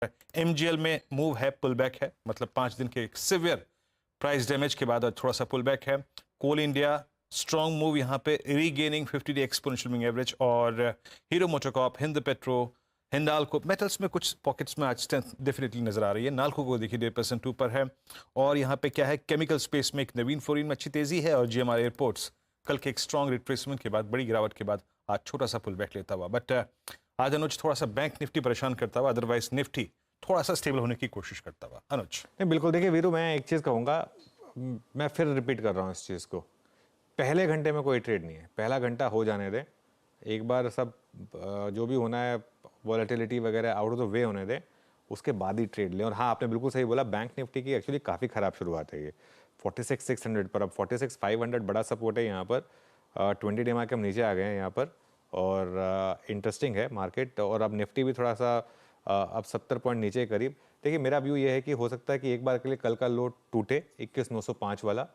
MGL में move है, pull back है, मतलब 5 दिन के सिवियर प्राइस डैमेज के बाद थोड़ा सा पुल बैक है। कोल इंडिया स्ट्रॉन्ग मूव यहाँ पे, regaining 50 day exponential moving average. और हीरो मोटोकॉर्प, हिंद पेट्रो, हिंडाल्को, मेटल्स में कुछ पॉकेट्स में आज स्ट्रेंथ डेफिनेटली नजर आ रही है। नाल्को को देखिए 1.5% ऊपर है। और यहाँ पे क्या है, केमिकल स्पेस में एक नवीन फ्लोरिन में अच्छी तेजी है। और जीएमआर एयरपोर्ट्स कल के एक स्ट्रॉन्ग रिट्रेसमेंट के बाद, बड़ी गिरावट के बाद आज छोटा सा पुल बैक लेता हुआ। बट आज अनुज थोड़ा सा बैंक निफ्टी परेशान करता हुआ, अदरवाइज निफ्टी थोड़ा सा स्टेबल होने की कोशिश करता हुआ। अनुज नहीं, बिल्कुल। देखिए वीरू, मैं एक चीज़ कहूँगा, मैं फिर रिपीट कर रहा हूँ इस चीज़ को। पहले घंटे में कोई ट्रेड नहीं है, पहला घंटा हो जाने दें, एक बार सब जो भी होना है वॉलेटिलिटी वगैरह आउट ऑफ द वे होने दें, उसके बाद ही ट्रेड लें। और हाँ, आपने बिल्कुल सही बोला, बैंक निफ्टी की एक्चुअली काफ़ी ख़राब शुरुआत है ये 46,600 पर। अब 46,500 बड़ा सपोर्ट है यहाँ पर। 20 डे मार्क हम नीचे आ गए हैं यहाँ पर। और इंटरेस्टिंग है मार्केट। और अब निफ्टी भी थोड़ा सा अब 70 पॉइंट नीचे करीब। देखिए, मेरा व्यू ये है कि हो सकता है कि एक बार के लिए कल का लो टूटे 21,905 वाला।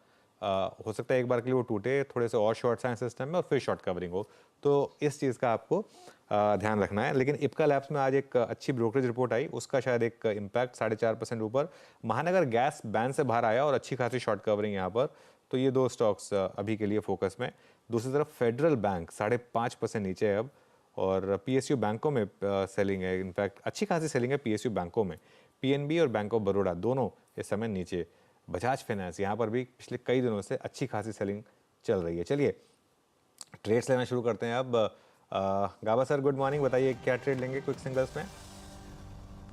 हो सकता है एक बार के लिए वो टूटे, थोड़े से और शॉर्ट्स आए सिस्टम में और फिर शॉर्ट कवरिंग हो। तो इस चीज़ का आपको ध्यान रखना है। लेकिन इप्का लैब्स में आज एक अच्छी ब्रोकरेज रिपोर्ट आई, उसका शायद एक इम्पैक्ट 4.5% ऊपर। महानगर गैस बैन से बाहर आया और अच्छी खासी शॉर्ट कवरिंग यहाँ पर। तो ये दो स्टॉक्स अभी के लिए फोकस में। दूसरी तरफ फेडरल बैंक 5.5% नीचे है अब। और पीएसयू बैंकों में सेलिंग है, इनफैक्ट अच्छी खासी सेलिंग है पीएसयू बैंकों में। पीएनबी और बैंक ऑफ बड़ौदा दोनों इस समय नीचे। बजाज फाइनेंस यहाँ पर भी पिछले कई दिनों से अच्छी खासी सेलिंग चल रही है। चलिए ट्रेड्स लेना शुरू करते हैं अब। गाबा सर, गुड मॉर्निंग। बताइए क्या ट्रेड लेंगे क्विक सिंगल्स में?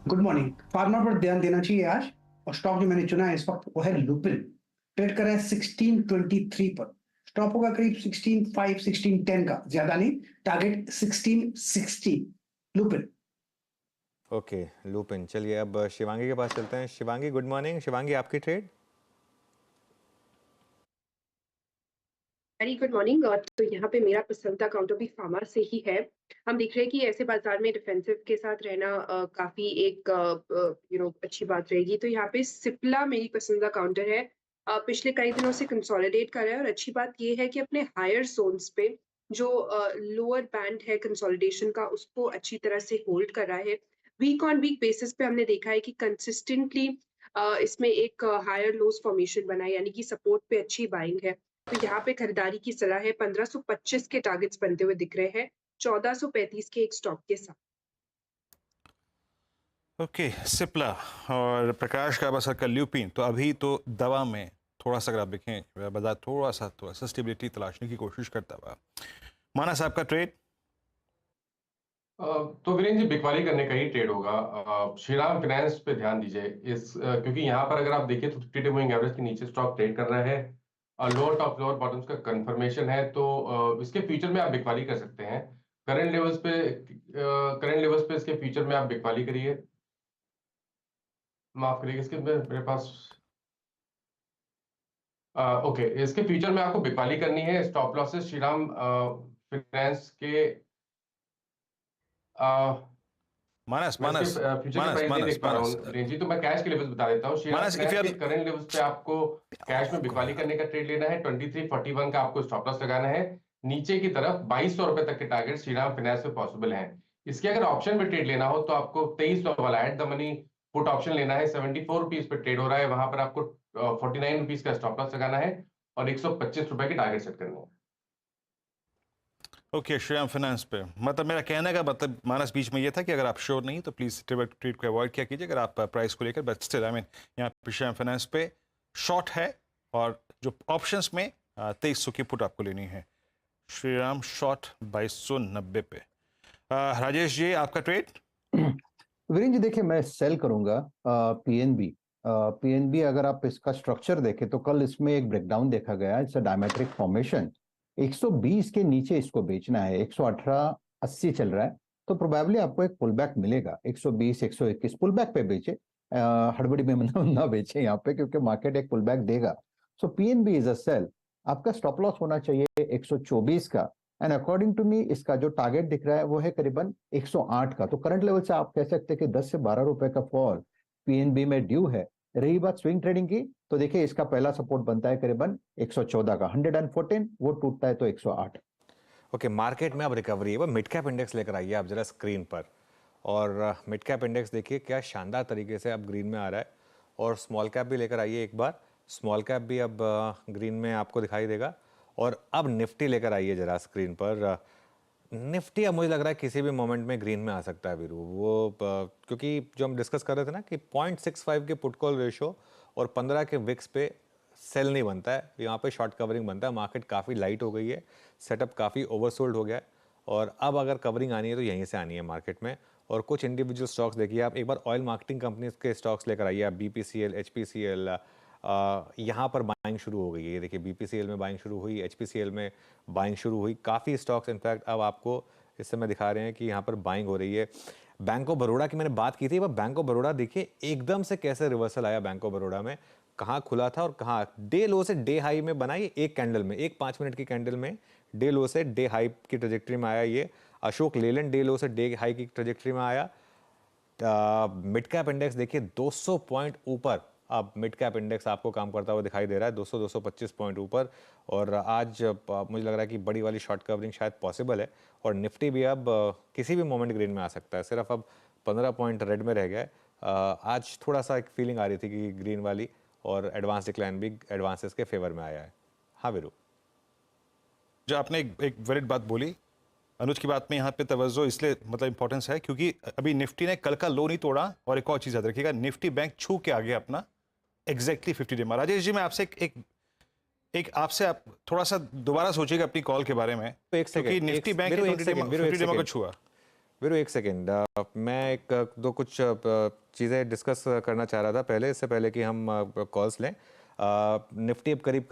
Good morning. फार्मा पर ध्यान देना चाहिए आज। और स्टॉक जो मैंने चुना है इस वक्त वो है लुपिन। ट्रेड कर रहा है 1623 पर। स्टॉप होगा करीब 16.5 16.10 का, ज्यादा नहीं। टारगेट 1660। लुपिन। Okay, Lupin. चलिए अब शिवांगी के पास चलते हैं। Shivangi, good morning. शिवांगी, आपकी ट्रेड? Very good morning. और तो यहाँ पे मेरा पसंदीदा काउंटर भी फार्मा से ही है। हम देख रहे हैं कि ऐसे बाजार में डिफेंसिव के साथ रहना काफी एक अच्छी बात रहेगी। तो यहाँ पे सिप्ला मेरी पसंदीदा काउंटर है। पिछले कई दिनों से कंसोलिडेट कर रहा है और अच्छी बात ये है कि अपने हायर जोन्स पे जो लोअर बैंड है कंसोलिडेशन का, उसको अच्छी तरह से होल्ड कर रहा है। वीक ऑन वीक बेसिस पे हमने देखा है कि कंसिस्टेंटली इसमें एक हायर लोज फॉर्मेशन बना है, यानी कि सपोर्ट पे अच्छी बाइंग है। तो यहाँ पे खरीदारी की सलाह है। 1525 के टारगेट्स बनते हुए दिख रहे हैं 1435 के एक स्टॉक के साथ। ओके, सिप्ला और प्रकाश का बसर का ल्यूपिन। तो अभी तो दवा में थोड़ा सा अगर आप देखें, बाजार थोड़ा सा स्टेबिलिटी तलाशने की कोशिश करता हुआ। माना साहब का ट्रेड? तो वीरेंद्र जी, बिकवाली करने का ही ट्रेड होगा। श्रीराम फाइनेंस पे ध्यान दीजिए क्योंकि यहाँ पर अगर आप देखिए तो 50 डे मूविंग एवरेज के नीचे स्टॉक ट्रेड कर रहा है। लोअर टॉप लोअर बॉटम्स का कंफर्मेशन है, तो इसके फ्यूचर में आप बिकवाली कर सकते हैं। करंट लेवल्स पे इसके फ्यूचर में आप बिकवाली करिए। माफ करिए, इसके मेरे पास ओके, इसके फ्यूचर में आपको बिकवाली करनी है। स्टॉप लॉसेस श्रीराम फाइनेंस के मानस मैं मानस इसके फ्यूचर के प्राइस नहीं देख पा रहा हूँ वीरेंद्र जी, तो मैं कैश के लेवल्स बता देता हूँ। श्रीराम मानस, फाइनेंस के करंट लेवल्स पे आपको कैश में बिकवाली करने का ट्रेड लेना है। 2341 का आपको स्टॉप लॉस लगाना है। नीचे की तरफ 2200 रुपए तक के टारगेट श्रीराम फाइनेंस में पॉसिबल है। इसके अगर ऑप्शन पे ट्रेड लेना हो तो आपको 2300 वाला at the money put option लेना है। 74 रुपीज पे ट्रेड हो रहा है, वहां पर आपको 49 रुपीज का स्टॉप लॉस लगाना है और 125 रुपए की टारगेट सेट करनी है। ओके, श्रीराम फाइनेंस पे मतलब मेरा कहने का मतलब मानस बीच में ये था कि अगर आप श्योर नहीं तो प्लीज ट्रेड को अवॉइड किया कीजिए अगर आप प्राइस को लेकर। बट स्टिल आई मीन यहाँ पे श्रीराम फाइनेंस पे शॉर्ट है और जो ऑप्शंस में 2300 की पुट आपको लेनी है। श्रीराम शॉर्ट 2290 पे। राजेश जी, आपका ट्रेड? वीरेंद्र जी, देखिए मैं सेल करूंगा पीएनबी। पीएनबी अगर आप इसका स्ट्रक्चर देखें तो कल इसमें एक ब्रेकडाउन देखा गया। It's a diametric formation. 120 के नीचे इसको बेचना है। 118.80 चल रहा है, तो प्रोबेबली आपको एक पुल बैक मिलेगा। 120 121 पुल बैक पे बेचे, हड़बड़ी में ना बेचे यहाँ पे, क्योंकि मार्केट एक पुल बैक देगा। सो पीएनबी इज अ सेल। आपका स्टॉप लॉस होना चाहिए 124 का। एंड अकॉर्डिंग टू मी इसका जो टारगेट दिख रहा है वो है करीबन 108 का। तो करंट लेवल से आप कह सकते हैं कि 10 से 12 रुपए का फॉल पीएनबी में ड्यू है। रही बात स्विंग ट्रेडिंग की, तो देखिए इसका पहला सपोर्ट बनता है करीबन 114 का। 114 वो टूटता है तो 108। ओके, मार्केट में अब रिकवरी है। वो मिड कैप इंडेक्स लेकर आइए आप जरा स्क्रीन पर। और मिड कैप इंडेक्स देखिए क्या शानदार तरीके से अब ग्रीन में आ रहा है, और स्मॉल कैप भी लेकर आइए एक बार, स्मॉल कैप भी अब ग्रीन में आपको दिखाई देगा। और अब निफ्टी लेकर आइए जरा स्क्रीन पर। निफ्टी अब मुझे लग रहा है किसी भी मोमेंट में ग्रीन में आ सकता है वीरू, वो क्योंकि जो हम डिस्कस कर रहे थे ना कि 0.65 के पुट कॉल रेशो और 15 के विक्स पे सेल नहीं बनता है, यहाँ पे शॉर्ट कवरिंग बनता है। मार्केट काफ़ी लाइट हो गई है, सेटअप काफ़ी ओवरसोल्ड हो गया है, और अब अगर कवरिंग आनी है तो यहीं से आनी है मार्केट में। और कुछ इंडिविजुअल स्टॉक्स देखिए आप, एक बार ऑयल मार्केटिंग कंपनीज के स्टॉक्स लेकर आइए आप, BPCL, HPCL, यहाँ पर बाइंग शुरू हो गई है। ये देखिए BPCL में बाइंग शुरू हुई, HPCL में बाइंग शुरू हुई, काफ़ी स्टॉक्स इनफैक्ट अब आपको इस समय दिखा रहे हैं कि यहाँ पर बाइंग हो रही है। बैंक ऑफ बड़ौदा की मैंने बात की थी, वह बैंक ऑफ बड़ौदा देखिए एकदम से कैसे रिवर्सल आया बैंक ऑफ बड़ौदा में, कहाँ खुला था और कहाँ डे लो से डे हाई में बना, ये एक कैंडल में, एक 5 मिनट की कैंडल में डे लो से डे हाई की ट्रेजेक्टरी में आया। ये अशोक लेलैंड डे लो से डे हाई की ट्रेजेक्टरी में आया। मिड कैप इंडेक्स देखिए 200 पॉइंट ऊपर, अब मिड कैप इंडेक्स आपको काम करता हुआ दिखाई दे रहा है 200-225 पॉइंट ऊपर। और आज मुझे लग रहा है कि बड़ी वाली शॉर्ट कवरिंग शायद पॉसिबल है, और निफ्टी भी अब किसी भी मोमेंट ग्रीन में आ सकता है। सिर्फ अब 15 पॉइंट रेड में रह गया है। आज थोड़ा सा एक फीलिंग आ रही थी कि ग्रीन वाली, और एडवांस डिक्लाइन भी एडवांसेस के फेवर में आया है। हाँ वीरू, जो आपने एक वैलिड बात बोली, अनुज की बात में यहाँ पे तवज्जो इसलिए मतलब इंपॉर्टेंस है क्योंकि अभी निफ्टी ने कल का लो नहीं तोड़ा, और एक और चीज याद रखिएगा, निफ्टी बैंक छू के आगे अपना एग्जैक्टली 50 डे। राजेश जी, मैं आपसे आप थोड़ा सा दोबारा सोचिएगा अपनी कॉल के बारे में, तो एक क्योंकि second, Nifty bank Veeru, 50 day को छुआ। वीरू एक सेकेंड, मैं कुछ चीज़ें डिस्कस करना चाह रहा था पहले, इससे पहले कि हम कॉल्स लें। निफ्टी अब करीब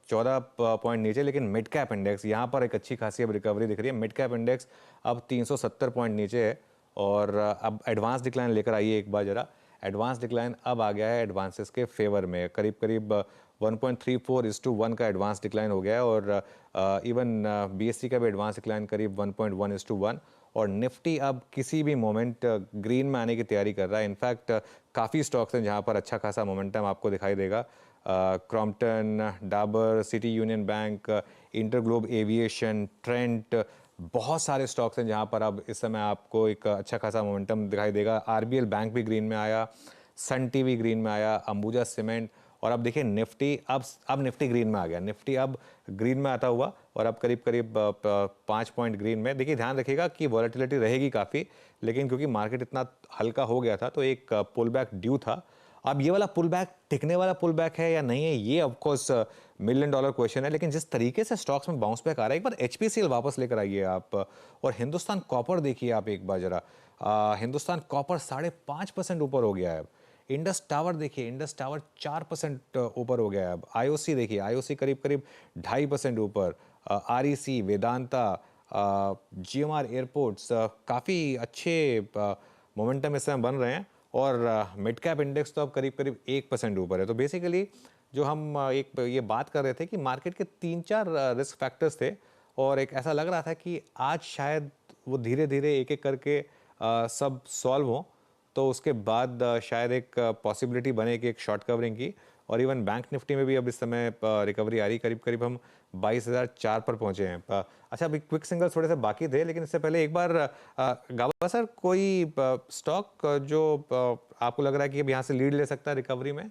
14 पॉइंट नीचे, लेकिन मिड कैप इंडेक्स यहाँ पर एक अच्छी खासी अब रिकवरी दिख रही है। मिड कैप इंडेक्स अब 370 पॉइंट नीचे है, और अब एडवांस डिक्लाइन लेकर आइए एक बार जरा। एडवांस डिक्लाइन अब आ गया है एडवांसेस के फेवर में, करीब 1.34:1 का एडवांस डिक्लाइन हो गया है, और इवन BSE का भी एडवांस डिक्लाइन करीब 1.1:1। और निफ्टी अब किसी भी मोमेंट ग्रीन में आने की तैयारी कर रहा है। इनफैक्ट काफ़ी स्टॉक्स हैं जहां पर अच्छा खासा मोमेंटम आपको दिखाई देगा। Crompton, Dabur, city union bank, InterGlobe aviation, Trent, बहुत सारे स्टॉक्स हैं जहां पर अब इस समय आपको एक अच्छा खासा मोमेंटम दिखाई देगा। RBL बैंक भी ग्रीन में आया, सन टीवी ग्रीन में आया, अंबुजा सीमेंट, और अब देखिए निफ्टी अब निफ्टी ग्रीन में आ गया। निफ्टी अब ग्रीन में आता हुआ, और अब करीब 5 पॉइंट ग्रीन में। देखिए ध्यान रखिएगा कि वॉलेटिलिटी रहेगी काफ़ी, लेकिन क्योंकि मार्केट इतना हल्का हो गया था तो एक पुल बैक ड्यू था। अब ये वाला पुल बैक टिकने वाला पुल बैक है या नहीं है, ये ऑफकोर्स $1 मिलियन क्वेश्चन है। लेकिन जिस तरीके से स्टॉक्स में बाउंस बैक आ रहा है, एक बार HPCL वापस लेकर आइए आप, और हिंदुस्तान कॉपर देखिए आप एक बार जरा। हिंदुस्तान कॉपर 5.5% ऊपर हो गया है। इंडस टावर देखिए, इंडस टावर 4% ऊपर हो गया है अब। IOC देखिए, IOC करीब 2.5% ऊपर। REC, वेदांता, GMR एयरपोर्ट्स, काफ़ी अच्छे मोमेंटम इस समय बन रहे हैं। और मिड कैप इंडेक्स तो अब करीब 1% ऊपर है। तो बेसिकली जो हम ये बात कर रहे थे कि मार्केट के 3-4 रिस्क फैक्टर्स थे, और एक ऐसा लग रहा था कि आज शायद वो धीरे धीरे एक एक करके सब सॉल्व हो, तो उसके बाद शायद एक पॉसिबिलिटी बने कि एक शॉर्ट कवरिंग की। और इवन बैंक निफ्टी में भी अब इस समय रिकवरी आ रही, करीब हम 22,004 पर पहुंचे हैं। अच्छा, अभी क्विक सिंगल थोड़े से बाकी थे, लेकिन इससे पहले एक बार गाबा सर, कोई स्टॉक जो आपको लग रहा है कि अब यहाँ से लीड ले सकता है रिकवरी में?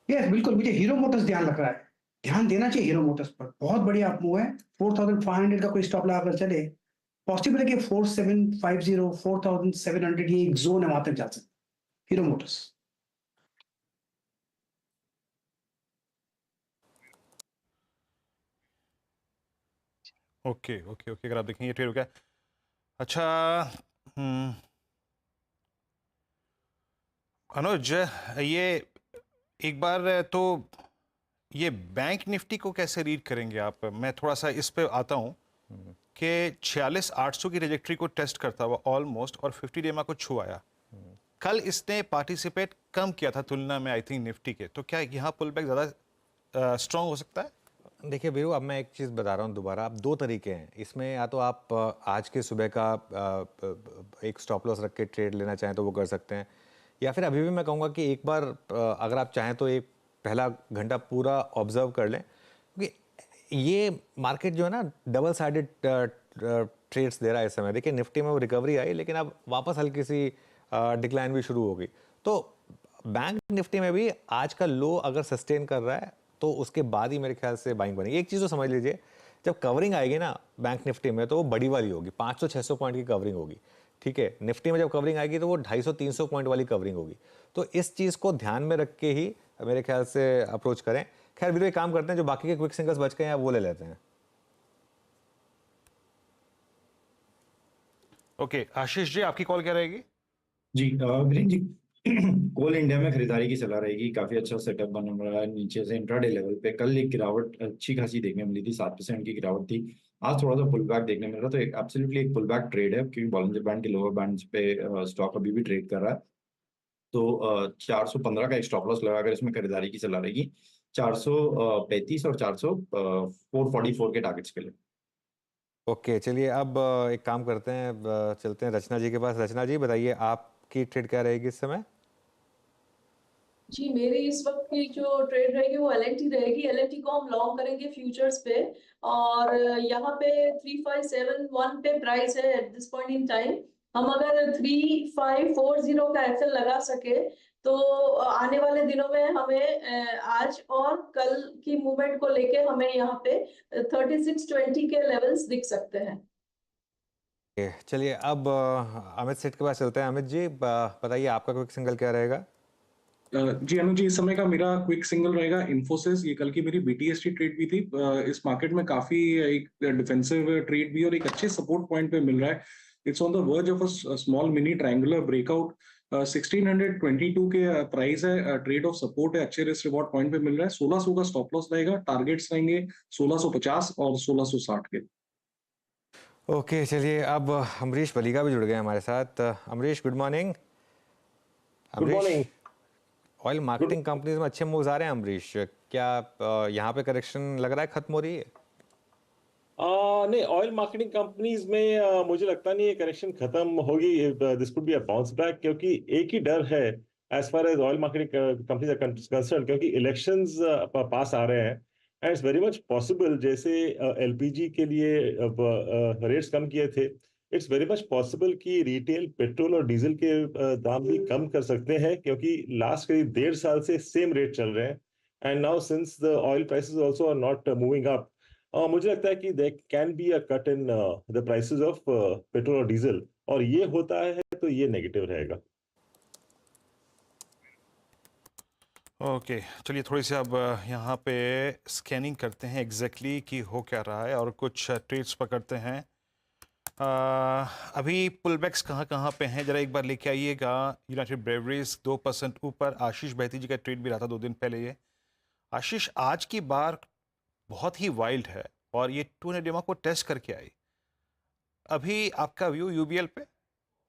यस, बिल्कुल, मुझे हीरो मोटर्स ध्यान रख रहा है, ध्यान देना चाहिए हीरो मोटर्स पर। बहुत बढ़िया आप मूव है। 4,500 का कोई स्टॉप लगाकर चले, पॉसिबल है कि 4,750, 4,700 ये एक जोन है, वहां तक जा सकते hero Motors. Okay okay okay, अगर आप देखेंगे ट्रेड हो गया। अच्छा, अनुज, ये एक बार तो ये बैंक निफ्टी को कैसे रीड करेंगे आप? मैं थोड़ा सा इस पे आता हूँ कि 46,800 की ट्रेजेक्टरी को टेस्ट करता हुआ ऑलमोस्ट, और 50 डे को छुआया। कल इसने पार्टिसिपेट कम किया था तुलना में आई थिंक निफ्टी के, तो क्या यहाँ पुल बैक ज़्यादा स्ट्रॉन्ग हो सकता है? देखिए वीरू, अब मैं एक चीज़ बता रहा हूँ दोबारा, अब 2 तरीके हैं इसमें। या तो आप आज के सुबह का एक स्टॉप लॉस रख के ट्रेड लेना चाहें तो वो कर सकते हैं, या फिर अभी भी मैं कहूँगा कि एक बार अगर आप चाहें तो एक पहला घंटा पूरा ऑब्जर्व कर लें, क्योंकि ये मार्केट जो है ना, डबल साइडेड ट्रेड्स दे रहा है इस समय। देखिए निफ्टी में वो रिकवरी आई, लेकिन अब वापस हल्की सी डिक्लाइन भी शुरू हो गई। तो बैंक निफ्टी में भी आज का लो अगर सस्टेन कर रहा है तो उसके बाद ही मेरे ख्याल से बाइंग बनेगी। एक चीज़ तो समझ लीजिए, जब कवरिंग आएगी ना बैंक निफ्टी में तो वो बड़ी वाली होगी, 500-600 पॉइंट की कवरिंग होगी, ठीक है। निफ्टी में जब कवरिंग आएगी तो वो 250-300 पॉइंट वाली कवरिंग होगी। तो इस चीज़ को ध्यान में रख के ही मेरे ख्याल से अप्रोच करें। खैर वीडियो एक काम करते हैं, जो बाकी के क्विक सिंगल्स बच गए हैं वो ले लेते हैं। ओके आशीष जी, आपकी कॉल क्या रहेगी? जी वीरेंद्र जी, कोल इंडिया में खरीदारी की सलाह रहेगी। काफी अच्छा सेटअप बन रहा है नीचे से इंट्राडे लेवल पे। कल एक गिरावट अच्छी खासी देखने मिली थी, 7% की गिरावट थी। आज थोड़ा सा पुल बैक देखने मिल रहा, तो एक एब्सोल्युटली एक पुल बैक ट्रेड है, क्योंकि बॉलिंजर बैंड के लोअर बैंड पे स्टॉक अभी भी ट्रेड कर रहा है। तो 415 का एक स्टॉप लॉस लगाकर इसमें खरीदारी की सलाह रहेगी, 435 और 444 के टारगेट्स के लिए। ओके चलिए, अब एक काम करते हैं, चलते हैं रचना जी के पास। रचना जी बताइए, आपकी ट्रेड क्या रहेगी इस समय? जी मेरी इस वक्त की जो ट्रेड रहेगी वो एलएनटी रहेगी। एलएनटी को हम लॉन्ग करेंगे फ्यूचर्स पे, और यहाँ पे 3571 पे प्राइस है at this point in time. हम अगर 3540 का एफएल लगा सके तो आने वाले दिनों में हमें आज और कल की मूवमेंट को लेके हमें यहाँ पे 3620 के लेवल्स दिख सकते हैं। चलिए अब अमित सेठ के पास चलते हैं। अमित जी बताइए, आपका क्विक सिंगल क्या रहेगा? जी अनुज जी, इस समय का मेरा क्विक सिंगल रहेगा इन्फोसिस। ये कल की मेरी बीटीएसटी ट्रेड भी थी। इस मार्केट में काफी एक डिफेंसिव ट्रेड भी और एक अच्छे सपोर्ट पॉइंट पे मिल रहा है। It's on the verge of a small mini triangular breakout. 1622 के प्राइस है, ट्रेड ऑफ सपोर्ट है, अच्छे रिस्क रिवॉर्ड पॉइंट पे मिल रहा है। 1600 का स्टॉप लॉस रहेगा, टारगेट्स रहेंगे 1650 और 1660 के। ओके चलिए, अब अमरीश बलीगा भी जुड़ गए हमारे साथ। Amrish good morning. Good morning. Oil marketing companies में अच्छे मूव्स आ रहे हैं अमरीश, क्या यहाँ पे करेक्शन लग रहा है खत्म हो रही है? नहीं, ऑयल मार्केटिंग कंपनीज में मुझे लगता नहीं ये करेक्शन खत्म होगी। This could be a bounce back, क्योंकि एक ही डर है as far as oil marketing companies are concern, क्योंकि इलेक्शंस पास आ रहे हैं and it's very much possible, जैसे एलपीजी के लिए रेट्स कम किए थे, इट्स वेरी मच पॉसिबल कि रिटेल पेट्रोल और डीजल के दाम भी कम कर सकते हैं, क्योंकि लास्ट करीब 1.5 साल से सेम रेट चल रहे हैं। And now since the oil prices also are not moving up, मुझे लगता है कि there can be a cut in the prices of petrol और डीजल, और ये होता है तो ये नेगेटिव रहेगा। ओके चलिए, थोड़ी सी अब यहाँ पे स्कैनिंग करते हैं एग्जैक्टली कि हो क्या रहा है, और कुछ ट्रेड्स पकड़ते हैं। अभी पुलबैक्स कहाँ कहाँ पे हैं, जरा एक बार लेके आइएगा। यूनाइटेड ब्रेवरीज 2% ऊपर। आशीष बहती जी का ट्रेड भी रहा था 2 दिन पहले। ये आशीष, आज की बार बहुत ही वाइल्ड है और ये 200 डेमा को टेस्ट करके आई। अभी आपका व्यू यूबीएल पे?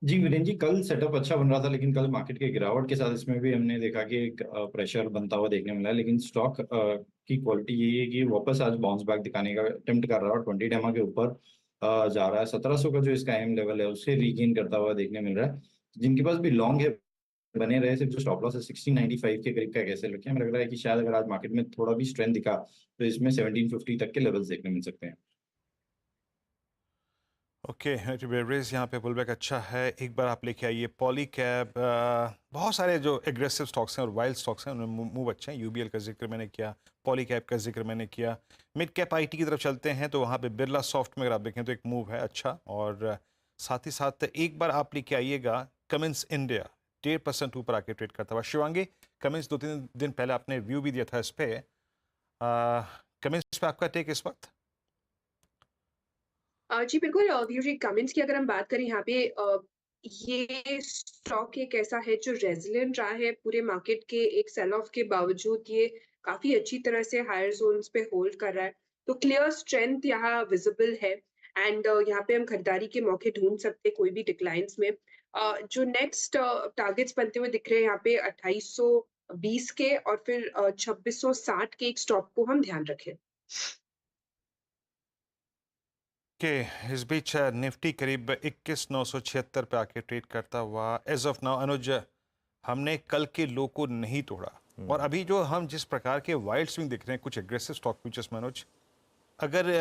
जी वीरेंद्र जी, कल सेटअप अच्छा बन रहा था, लेकिन कल मार्केट के गिरावट के साथ इसमें भी हमने देखा कि एक प्रेशर बनता हुआ देखने मिला है। लेकिन स्टॉक की क्वालिटी यही है कि वापस आज बाउंस बैक दिखाने का अटेम्प्ट कर रहा है और 20 डेमा के ऊपर जा रहा है। 1700 का जो इसका एम लेवल है उसे रीगेन करता हुआ देखने मिल रहा है। जिनके पास भी लॉन्ग है बने रहे, सिर्फ जो स्टॉप लॉस है 1695 के करीब का कैसे रखे। हमें लग रहा है कि शायद अगर आज मार्केट में थोड़ा भी स्ट्रेंथ दिखा तो इसमें 1750 तक के लेवल्स देखने मिल सकते हैं। ओके यूनाइटेड ब्रेवरीज यहाँ पे पुलबैक अच्छा है। एक बार आप लेके आइए पॉली कैब। बहुत सारे जो एग्रेसिव स्टॉक्स हैं और वाइल्ड स्टॉक्स हैं उनमें मूव अच्छे हैं। यूबीएल का जिक्र मैंने किया, पॉली कैब का जिक्र मैंने किया। मिड कैप आईटी की तरफ चलते हैं तो वहाँ पे बिरला सॉफ्ट में अगर आप देखें तो एक मूव है अच्छा, और साथ ही साथ एक बार आप लेके आइएगा कमिंस इंडिया, 1.5% ऊपर आके ट्रेड करता हुआ। शिवांगी, कमिंस 2-3 दिन पहले आपने व्यू भी दिया था इस पे, कमिंस पे आपका टेक इस वक्त? जी बिल्कुल, वीरू जी, कमेंट्स की अगर हम बात करें यहाँ पे, ये स्टॉक एक ऐसा है जो रेजिलिएंट रहा है पूरे मार्केट के एक सेल ऑफ के बावजूद। ये काफी अच्छी तरह से हायर जोन्स पे होल्ड कर रहा है, तो क्लियर स्ट्रेंथ यहाँ विजिबल है। एंड यहाँ पे हम खरीदारी के मौके ढूंढ सकते हैं कोई भी डिक्लाइंस में। जो नेक्स्ट टारगेट्स बनते हुए दिख रहे हैं यहाँ पे 2820 के, और फिर 2660 के एक स्टॉप को हम ध्यान रखें। के इस बीच निफ्टी करीब 21,976 पे आके ट्रेड करता हुआ एज ऑफ नाउ। अनुज, हमने कल के लो को नहीं तोड़ा, और अभी जो हम जिस प्रकार के वाइल्ड स्विंग देख रहे हैं कुछ एग्रेसिव स्टॉक फ्यूचर्स में, अनुज, अगर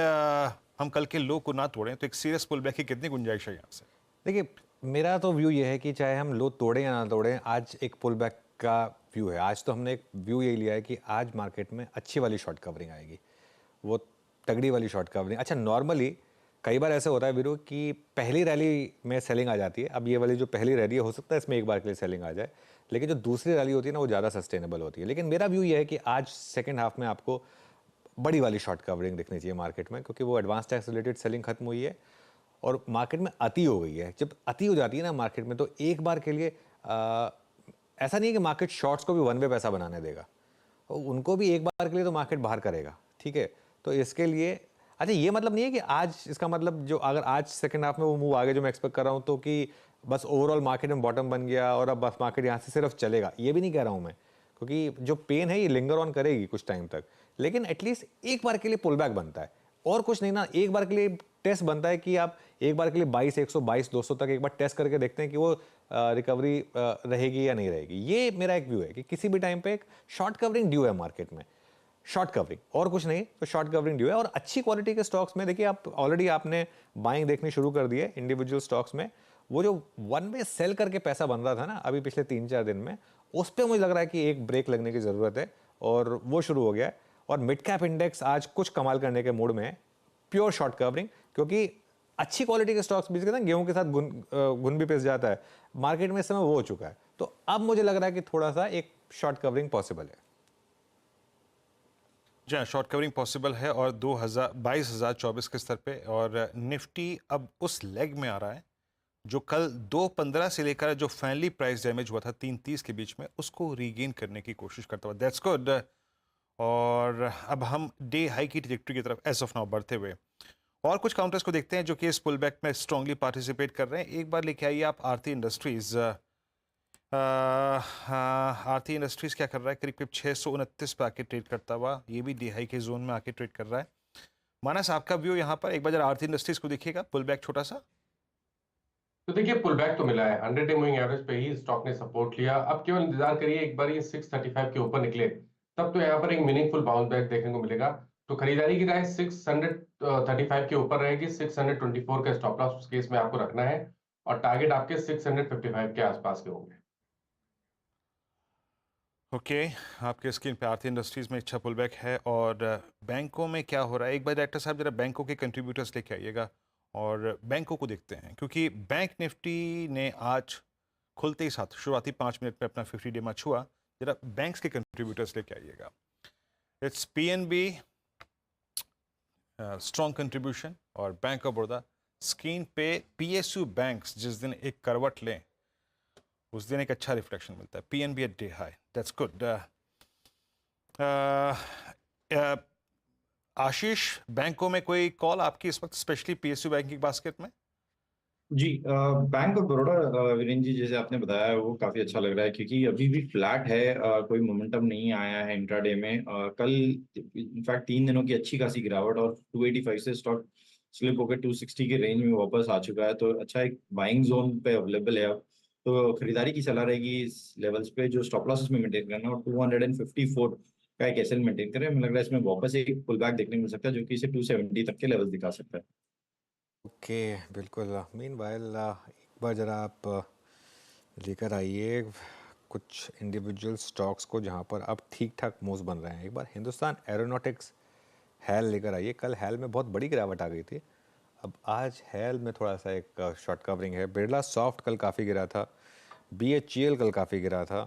हम कल के लो को ना तोड़ें, तो एक सीरियस पुल बैक की कितनी गुंजाइश है यहाँ से? देखिए, मेरा तो व्यू ये है कि चाहे हम लो तोड़ें या ना तोड़ें, आज एक पुल बैक का व्यू है। आज तो हमने एक व्यू यही लिया है कि आज मार्केट में अच्छी वाली शॉर्ट कवरिंग आएगी, वो तगड़ी वाली शॉर्ट कवरिंग। अच्छा, नॉर्मली कई बार ऐसा होता है वीरू कि पहली रैली में सेलिंग आ जाती है। अब ये वाली जो पहली रैली है, हो सकता है इसमें एक बार के लिए सेलिंग आ जाए, लेकिन जो दूसरी रैली होती है ना, वो ज़्यादा सस्टेनेबल होती है। लेकिन मेरा व्यू ये है कि आज सेकेंड हाफ में आपको बड़ी वाली शॉर्ट कवरिंग दिखनी चाहिए मार्केट में, क्योंकि वो एडवांस टैक्स रिलेटेड सेलिंग खत्म हुई है और मार्केट में अति हो गई है। जब अति हो जाती है ना मार्केट में, तो एक बार के लिए ऐसा नहीं है कि मार्केट शॉर्ट्स को भी वन वे पैसा बनाने देगा, उनको भी एक बार के लिए तो मार्केट बाहर करेगा, ठीक है। तो इसके लिए अच्छा, ये मतलब नहीं है कि आज, इसका मतलब जो अगर आज सेकंड हाफ में वो मूव आगे जो मैं एक्सपेक्ट कर रहा हूँ, तो कि बस ओवरऑल मार्केट में बॉटम बन गया और अब बस मार्केट यहाँ से सिर्फ चलेगा, ये भी नहीं कह रहा हूँ मैं, क्योंकि जो पेन है ये लिंगर ऑन करेगी कुछ टाइम तक, लेकिन एटलीस्ट एक बार के लिए पुल बैक बनता है। और कुछ नहीं ना, एक बार के लिए टेस्ट बनता है कि आप एक बार के लिए 22, 122, 200 तक एक बार टेस्ट करके देखते हैं कि वो रिकवरी रहेगी या नहीं रहेगी। ये मेरा एक व्यू है कि किसी भी टाइम पे एक शॉर्ट कवरिंग ड्यू है मार्केट में, शॉर्ट कवरिंग और कुछ नहीं, तो शॉर्ट कवरिंग ड्यू है। और अच्छी क्वालिटी के स्टॉक्स में देखिए, आप ऑलरेडी आपने बाइंग देखनी शुरू कर दी है इंडिविजुअल स्टॉक्स में। वो जो वन वे सेल करके पैसा बन रहा था ना अभी पिछले 3-4 दिन में, उस पर मुझे लग रहा है कि एक ब्रेक लगने की ज़रूरत है और वो शुरू हो गया है। और मिड कैप इंडेक्स आज कुछ कमाल करने के मूड में है, प्योर शॉर्ट कवरिंग, क्योंकि अच्छी क्वालिटी के स्टॉक्स बीच के ना गेहूं के साथ गुन भी पिस जाता है मार्केट में, इस समय वो हो चुका है। तो अब मुझे लग रहा है कि थोड़ा सा एक शॉर्ट कवरिंग पॉसिबल है। जी हाँ, शॉर्ट कवरिंग पॉसिबल है और 22,024 के स्तर पे, और निफ्टी अब उस लेग में आ रहा है जो कल 2.15 से लेकर जो फाइनली प्राइस डैमेज हुआ था 3.30 के बीच में, उसको रीगेन करने की कोशिश करता हुआ। That's good. और अब हम डे हाई की ट्रैजेक्टरी की तरफ एज ऑफ नाउ बढ़ते हुए और कुछ काउंटर्स को देखते हैं जो कि इस पुल बैक में स्ट्रांगली पार्टिसिपेट कर रहे हैं। एक बार लेके आइए आप आरती इंडस्ट्रीज। आरती इंडस्ट्रीज क्या कर रहा है, करीब करीब 629 पे आके ट्रेड करता हुआ, ये भी डी हाई के जोन में आके ट्रेड कर रहा है। मानस, आपका व्यू यहाँ पर एक बार जरा आरती इंडस्ट्रीज को देखिएगा, पुल बैक छोटा सा। तो देखिए, पुल बैक तो मिला है, 100 डे मूविंग एवरेज पे ही स्टॉक ने सपोर्ट लिया। अब केवल इंतजार करिए, एक बार ये 635 के ऊपर निकले तब तो यहाँ पर एक मीनिंगफुल बाउंस बैक देखने को मिलेगा। तो खरीदारी की राय 635 के ऊपर रहेगी। 624 का स्टॉप लॉस उस केस में आपको रखना है और टारगेट आपके 655 के आसपास के होंगे। ओके, आपके स्क्रीन पे आरती इंडस्ट्रीज में अच्छा पुल बैक है। और बैंकों में क्या हो रहा है, एक बार डायरेक्टर साहब जरा बैंकों के कंट्रीब्यूटर्स लेके आइएगा और बैंकों को देखते हैं, क्योंकि बैंक निफ्टी ने आज खुलते ही साथ शुरुआती 5 मिनट में अपना 50 डे मैच हुआ। जरा बैंक्स के कंट्रीब्यूटर्स लेके आइएगा। इट्स पीएनबी स्ट्रॉन्ग कंट्रीब्यूशन और बैंक ऑफ बड़ौदा। स्क्रीन पे पीएसयू बैंक्स जिस दिन एक करवट लें उस दिन एक अच्छा रिफ्लेक्शन मिलता है। PNB at day high, that's good. Ashish, बैंकों में कोई कॉल आपकी इस वक्त, स्पेशली पीएसयू बैंक की बास्केट में? जी, बैंक ऑफ बड़ौदा, वीरेंद्र जी, जैसे आपने बताया वो काफी अच्छा लग रहा है क्योंकि अभी भी फ्लैट है, कोई मोमेंटम नहीं आया है इंट्राडे में। कल इनफैक्ट 3 दिनों की अच्छी खासी गिरावट और 285 से स्टॉक स्लिप होकर 260 के रेंज में वापस आ चुका है, तो अच्छा एक बाइंग जोन पे अवेलेबल है अब। तो खरीदारी की सलाह रहेगी इस लेवल्स पे, जो स्टॉप लॉसेस में मेंटेन करना और 254 का एक एसएल मेंटेन करें। मुझे लग रहा है इसमें वापस एक पुल बैक देखने को मिल सकता है जो कि इसे 270 तक के लेवल्स दिखा सकता है। ओके, बिल्कुल। मीनवाइल एक बार ज़रा आप लेकर आइए कुछ इंडिविजुअल स्टॉक्स को जहां पर अब ठीक ठाक मूव्स बन रहे हैं। एक बार हिंदुस्तान एरोनॉटिक्स हैल लेकर आइए। कल हैल में बहुत बड़ी गिरावट आ गई थी, अब आज हैल में थोड़ा सा एक शॉर्ट कवरिंग है। बिरला सॉफ्ट कल काफ़ी गिरा था, बीएचईएल कल काफ़ी गिरा था।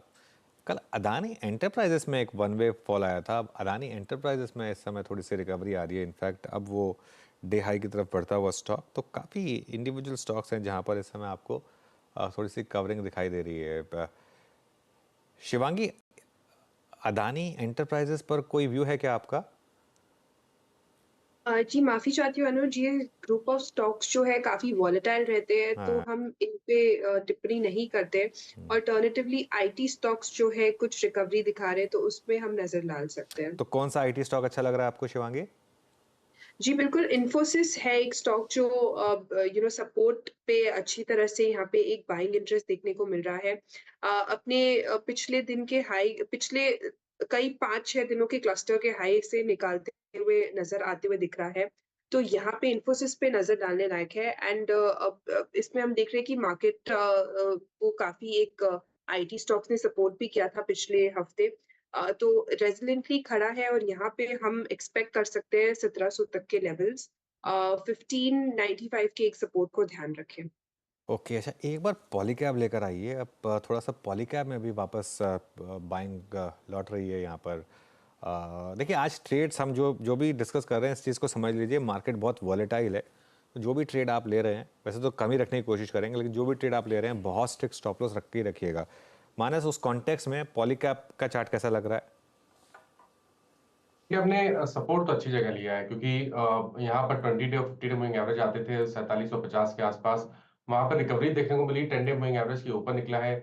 कल अदानी एंटरप्राइजेस में एक वन वे फॉल आया था, अब अदानी एंटरप्राइजेस में इस समय थोड़ी सी रिकवरी आ रही है। इनफैक्ट अब वो डे हाई की तरफ बढ़ता हुआ स्टॉक। तो काफ़ी इंडिविजुअल स्टॉक्स हैं जहां पर इस समय आपको थोड़ी सी कवरिंग दिखाई दे रही है। शिवांगी, अदानी एंटरप्राइजेस पर कोई व्यू है क्या आपका? जी माफी चाहती हूँ अनुज, ये ग्रुप ऑफ स्टॉक्स जो है काफी वॉलेटाइल रहते हैं, तो हाँ। हम इन पे टिप्पणी नहीं करते। अल्टरनेटिवली आईटी स्टॉक्स जो है कुछ रिकवरी दिखा रहे हैं, तो उसमें हम नजर डाल सकते हैं। तो कौन सा आईटी स्टॉक अच्छा लग रहा है आपको शिवांगी? जी बिल्कुल, इन्फोसिस है एक स्टॉक जो सपोर्ट पे अच्छी तरह से यहाँ पे एक बाइंग इंटरेस्ट देखने को मिल रहा है। अपने पिछले दिन के हाई, पिछले कई 5-6 दिनों के क्लस्टर के हाई से निकालते हुए नजर आते हुए दिख रहा है। तो यहाँ पे इन्फोसिस पे नज़र डालने लायक है एंड अब इसमें हम देख रहे हैं कि मार्केट वो काफ़ी एक आईटी स्टॉक्स ने सपोर्ट भी किया था पिछले हफ्ते। तो रेज़िलिएंटली खड़ा है और यहाँ पे हम एक्सपेक्ट कर सकते हैं 1700 तक के लेवल्स। 1595 के एक सपोर्ट को ध्यान रखें। ओके, अच्छा एक बार पॉलीकैब लेकर आइए। अब थोड़ा सा पॉलीकैब में भी वापस बाइंग लौट रही है यहाँ पर। देखिए आज ट्रेड्स हम जो भी डिस्कस कर रहे हैं इस चीज़ को समझ लीजिए, मार्केट बहुत वॉलेटाइल है। तो जो भी ट्रेड आप ले रहे हैं, वैसे तो कम ही रखने की कोशिश करेंगे, लेकिन जो भी ट्रेड आप ले रहे हैं बहुत स्ट्रिक्ट स्टॉप लॉस रख के ही रखिएगा। मानस, उस कॉन्टेक्स्ट में पॉलीकैब का चार्ट कैसा लग रहा है? ये हमने सपोर्ट तो अच्छी जगह लिया है, क्योंकि यहाँ पर 20 डे और 50 डे मूविंग एवरेज आते थे 4750 के आसपास। वहां पर रिकवरी देखने को मिली, 10 डे मूविंग एवरेज के ऊपर निकला है।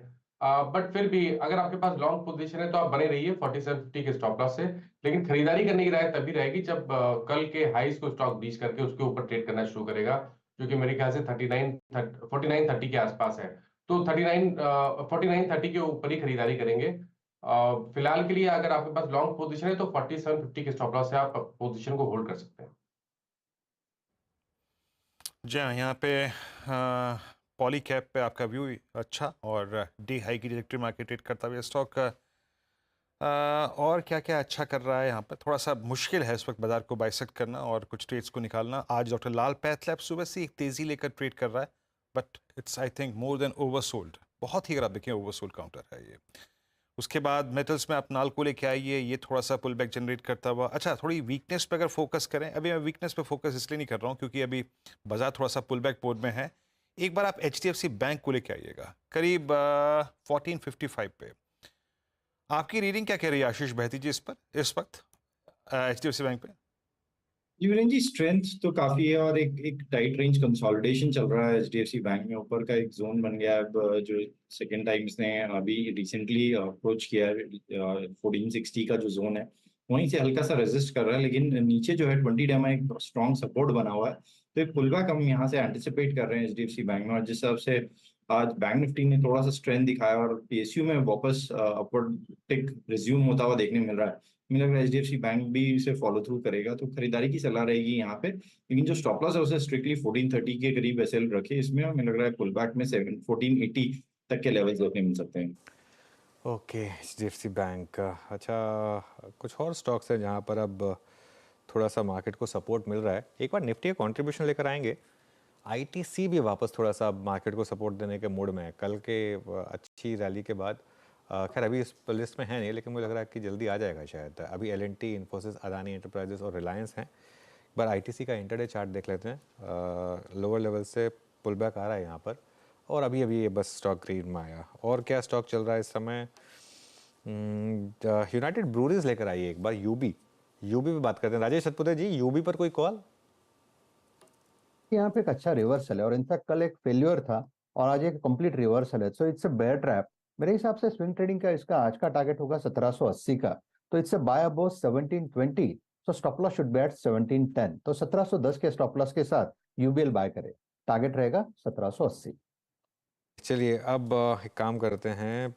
बट फिर भी अगर आपके पास लॉन्ग पोजीशन है तो आप बने रहिए 4750 के स्टॉप लॉस से। लेकिन खरीदारी करने की राय तभी रहेगी जब कल के हाईज को स्टॉक बीच करके उसके ऊपर ट्रेड करना शुरू करेगा, जो कि मेरे ख्याल से 4930 के आसपास है। तो 4930 के ऊपर ही खरीदारी करेंगे। फिलहाल के लिए अगर आपके पास लॉन्ग पोजीशन है तो 4750 के स्टॉप लॉस से आप पोजीशन को होल्ड कर सकते हैं। जी हाँ, यहाँ पे पॉलीकैब पे आपका व्यू अच्छा और डे हाई की ट्रैजेक्टरी मार्केट ट्रेड करता हुआ स्टॉक और क्या क्या अच्छा कर रहा है। यहाँ पर थोड़ा सा मुश्किल है इस वक्त बाजार को बाइसेक्ट करना और कुछ ट्रेड्स को निकालना। आज डॉक्टर लाल पैथलैब सुबह से एक तेज़ी लेकर ट्रेड कर रहा है, but it's I think more than oversold. बहुत ही, अगर आप देखें, ओवरसोल्ड काउंटर है ये। उसके बाद मेटल्स में आप नाल को लेके आइए, ये थोड़ा सा पुल बैक जनरेट करता हुआ। अच्छा, थोड़ी वीकनेस पे अगर फोकस करें, अभी मैं वीकनेस पे फोकस इसलिए नहीं कर रहा हूँ क्योंकि अभी बाजार थोड़ा सा पुल बैक मोड में है। एक बार आप HDFC बैंक को लेके आइएगा करीब 1455 पे। आपकी रीडिंग क्या कह रही है आशीष बहती जी इस पर इस वक्त HDFC बैंक पे? जी वीरेन जी, स्ट्रेंथ तो काफी है और एक टाइट रेंज कंसोलिडेशन चल रहा है एचडीएफसी बैंक में। ऊपर का एक जोन बन गया है अब, जो सेकेंड टाइम इसने अभी रिसेंटली अप्रोच किया है 1460 का जो जोन है, वहीं से हल्का सा रेजिस्ट कर रहा है। लेकिन नीचे जो है 20 डे में एक स्ट्रॉन्ग सपोर्ट बना हुआ है, तो एक पुल बैक हम यहाँ से एंटिसिपेट कर रहे हैं एचडीएफसी बैंक में। और जिस हिसाब से आज बैंक निफ्टी ने थोड़ा सा स्ट्रेंथ दिखाया और पीएसयू में वापस अपवर्ड टिक रिज्यूम होता हुआ देखने मिल रहा है, मुझे लग रहा है एचडीएफसी बैंक भी इसे फॉलो थ्रू करेगा, तो खरीदारी की सलाह रहेगी यहाँ पे। लेकिन जो स्टॉप लॉस है उसे स्ट्रिक्टली 1430 के करीब एसएल रखे। इसमें हमें लग रहा है पुल बैक में 1480 तक के लेवल्स देखने मिल सकते हैं। Okay, HDFC bank. अच्छा, कुछ और स्टॉक्स हैं जहाँ पर अब थोड़ा सा मार्केट को सपोर्ट मिल रहा है। एक बार निफ्टी का कंट्रीब्यूशन लेकर आएंगे। ITC भी वापस थोड़ा सा मार्केट को सपोर्ट देने के मूड में है। कल के अच्छी रैली के बाद, खैर अभी इस लिस्ट में है नहीं, लेकिन मुझे लग रहा है कि जल्दी आ जाएगा शायद। अभी L&T, इन्फोसिस, अदानी एंटरप्राइजेस और रिलायंस हैं। एक बार ITC का इंटरडे चार्ट देख लेते हैं। लोअर लेवल से पुल बैक आ रहा है यहाँ पर, और अभी अभी ये बस स्टॉक ग्रीन में आया। और क्या स्टॉक चल रहा है इस समय? यूनाइटेड ब्रूरीज लेकर आइए एक बार। यूबी पे बात करते हैं। राजेश सतपुते जी, यूबी पर कोई कॉल? यहाँ पे एक अच्छा रिवर्सल है, और इनफैक्ट कल एक फेल्यूर था और आज एक कंप्लीट रिवर्सल है। So it's a bear trap. मेरे हिसाब से स्विंग ट्रेडिंग का इसका आज का टारगेट होगा 1780 का, तो it's a buy above 1720। So stop loss should be at 1710। तो 1710 के स्टॉप लॉस के साथ यूबीएल बाय करे, टारगेट रहेगा 1780। चलिए अब एक काम करते हैं,